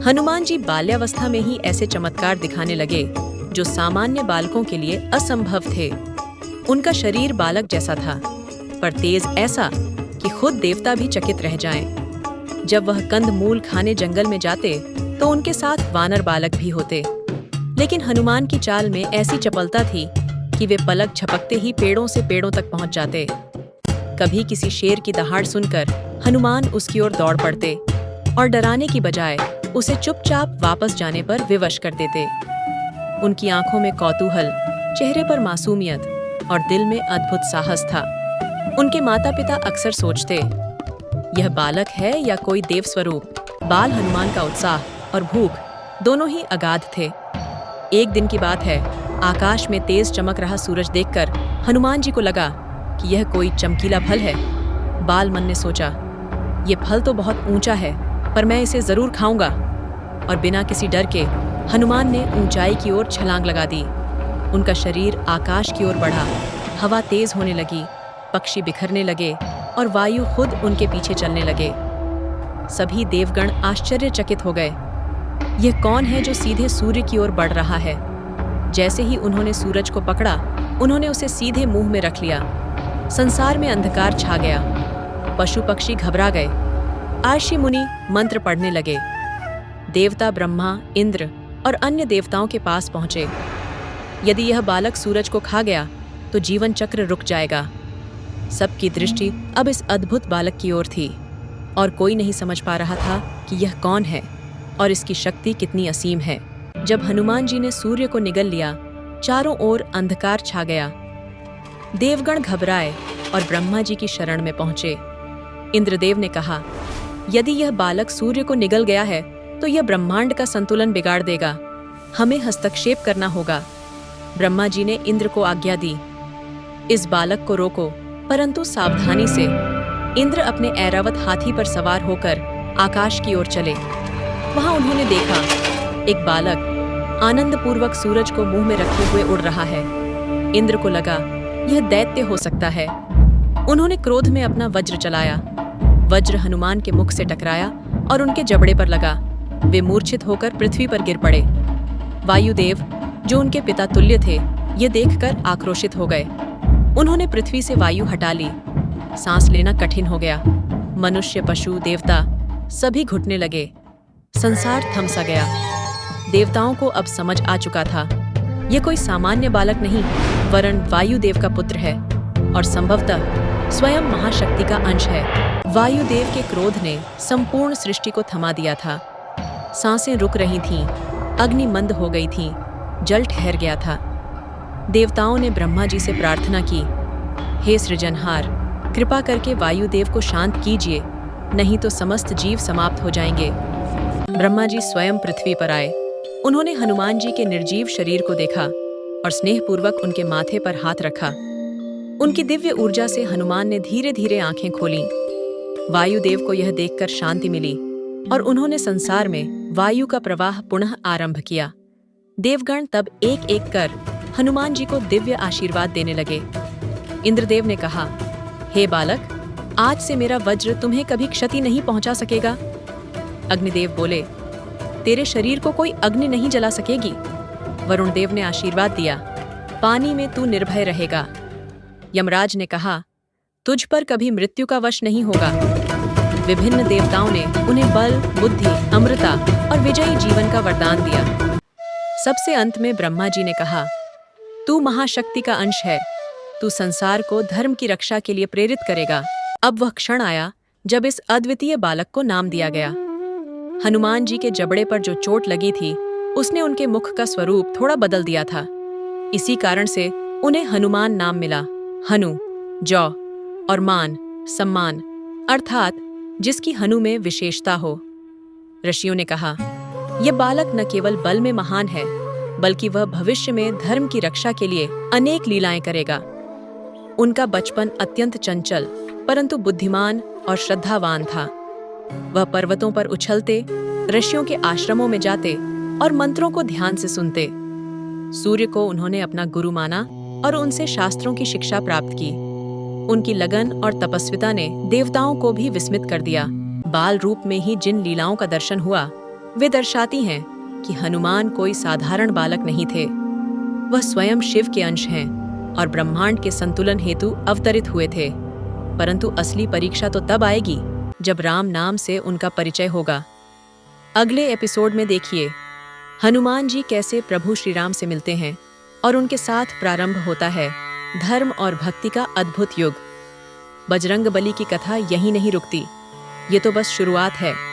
हनुमान जी बाल्यावस्था में ही ऐसे चमत्कार दिखाने लगे जो सामान्य बालकों के लिए असंभव थे। उनका शरीर बालक जैसा था, पर तेज ऐसा कि खुद देवता भी चकित रह जाएं। जब वह कंद मूल खाने जंगल में जाते तो उनके साथ वानर बालक भी होते, लेकिन हनुमान की चाल में ऐसी चपलता थी कि वे पलक झपकते ही पेड़ों से पेड़ों तक पहुंच जाते। कभी किसी शेर की दहाड़ सुनकर हनुमान उसकी ओर दौड़ पड़ते और डराने की बजाय उसे चुपचाप वापस जाने पर विवश कर देते। उनकी आंखों में कौतूहल, चेहरे पर मासूमियत और दिल में अद्भुत साहस था। उनके माता पिता अक्सर सोचते, यह बालक है या कोई देव स्वरूप। बाल हनुमान का उत्साह और भूख दोनों ही अगाध थे। एक दिन की बात है, आकाश में तेज चमक रहा सूरज देखकर हनुमान जी को लगा कि यह कोई चमकीला फल है। बाल मन ने सोचा, यह फल तो बहुत ऊंचा है, पर मैं इसे जरूर खाऊंगा। और बिना किसी डर के हनुमान ने ऊंचाई की ओर छलांग लगा दी। उनका शरीर आकाश की ओर बढ़ा, हवा तेज होने लगी, पक्षी बिखरने लगे और वायु खुद उनके पीछे चलने लगे। सभी देवगण आश्चर्यचकित हो गए। यह कौन है जो सीधे सूर्य की ओर बढ़ रहा है? जैसे ही उन्होंने सूरज को पकड़ा, उन्होंने उसे सीधे मुंह में रख लिया। संसार में अंधकार छा गया। पशु पक्षी घबरा गए। आर्षि मुनि मंत्र पढ़ने लगे। देवता ब्रह्मा, इंद्र और अन्य देवताओं के पास पहुंचे। यदि यह बालक सूरज को खा गया तो जीवन चक्र रुक जाएगा। सबकी दृष्टि अब इस अद्भुत बालक की ओर थी और कोई नहीं समझ पा रहा था कि यह कौन है और इसकी शक्ति कितनी असीम है। जब हनुमान जी ने सूर्य को निगल लिया, चारों ओर अंधकार छा गया। देवगण घबराए और ब्रह्मा जी की शरण में पहुंचे। इंद्रदेव ने कहा, यदि यह बालक सूर्य को निगल गया है तो यह ब्रह्मांड का संतुलन बिगाड़ देगा। हमें हस्तक्षेप करना होगा। ब्रह्मा जी ने इंद्र को आज्ञा दी, इस बालक को रोको, परंतु सावधानी से। इंद्र अपने ऐरावत हाथी पर सवार होकर आकाश की ओर चले। वहां उन्होंने देखा, एक बालक आनंदपूर्वक सूरज को मुंह में रखे हुए उड़ रहा है। इंद्र को लगा, यह दैत्य हो सकता है। उन्होंने क्रोध में अपना वज्र चलाया। वज्र हनुमान के मुख से टकराया और उनके जबड़े पर लगा। वे मूर्छित होकर पृथ्वी पर गिर पड़े। वायुदेव, जो उनके पिता तुल्य थे, ये देखकर आक्रोशित हो गए। उन्होंने पृथ्वी से वायु हटा ली। सांस लेना कठिन हो गया। मनुष्य, पशु, देवता सभी घुटने लगे। संसार थम सा गया। देवताओं को अब समझ आ चुका था, यह कोई सामान्य बालक नहीं, वरन वायुदेव का पुत्र है और संभवतः स्वयं महाशक्ति का अंश है। वायुदेव के क्रोध ने संपूर्ण सृष्टि को थमा दिया था। सांसें रुक रही थीं, अग्नि मंद हो गई थी, जल ठहर गया था। देवताओं ने ब्रह्मा जी से प्रार्थना की, हे सृजनहार, कृपा करके वायुदेव को शांत कीजिए, नहीं तो समस्त जीव समाप्त हो जाएंगे। ब्रह्मा जी स्वयं पृथ्वी पर आए। उन्होंने हनुमान जी के निर्जीव शरीर को देखा और स्नेहपूर्वक उनके माथे पर हाथ रखा। उनकी दिव्य ऊर्जा से हनुमान ने धीरे धीरे आंखें खोलीं। वायुदेव को यह देखकर शांति मिली और उन्होंने संसार में वायु का प्रवाह पुनः आरंभ किया। देवगण तब एक एक कर हनुमान जी को दिव्य आशीर्वाद देने लगे। इंद्रदेव ने कहा, हे बालक, आज से मेरा वज्र तुम्हें कभी क्षति नहीं पहुंचा सकेगा। अग्निदेव बोले, तेरे शरीर को कोई अग्नि नहीं जला सकेगी। वरुण देव ने आशीर्वाद दिया, पानी में तू निर्भय रहेगा। यमराज ने कहा, तुझ पर कभी मृत्यु का वश नहीं होगा। विभिन्न देवताओं ने उन्हें बल, बुद्धि, अमृता और विजयी जीवन का वरदान दिया। सबसे अंत में ब्रह्मा जी ने कहा, तू महाशक्ति का अंश है, तू संसार को धर्म की रक्षा के लिए प्रेरित करेगा। अब वह क्षण आया जब इस अद्वितीय बालक को नाम दिया गया। हनुमान जी के जबड़े पर जो चोट लगी थी, उसने उनके मुख का स्वरूप थोड़ा बदल दिया था। इसी कारण से उन्हें हनुमान नाम मिला। हनु जौ और मान सम्मान, अर्थात जिसकी हनु में विशेषता हो। ऋषियों ने कहा, यह बालक न केवल बल में महान है, बल्कि वह भविष्य में धर्म की रक्षा के लिए अनेक लीलाएं करेगा। उनका बचपन अत्यंत चंचल परंतु बुद्धिमान और श्रद्धावान था। वह पर्वतों पर उछलते, ऋषियों के आश्रमों में जाते और मंत्रों को ध्यान से सुनते। सूर्य को उन्होंने अपना गुरु माना और उनसे शास्त्रों की शिक्षा प्राप्त की। उनकी लगन और तपस्विता ने देवताओं को भी विस्मित कर दिया। बाल रूप में ही जिन लीलाओं का दर्शन हुआ, वे दर्शाती हैं कि हनुमान कोई साधारण बालक नहीं थे। वह स्वयं शिव के अंश हैं और ब्रह्मांड के संतुलन हेतु अवतरित हुए थे। परंतु असली परीक्षा तो तब आएगी जब राम नाम से उनका परिचय होगा। अगले एपिसोड में देखिए हनुमान जी कैसे प्रभु श्री राम से मिलते हैं और उनके साथ प्रारंभ होता है धर्म और भक्ति का अद्भुत युग। बजरंगबली की कथा यहीं नहीं रुकती, ये तो बस शुरुआत है।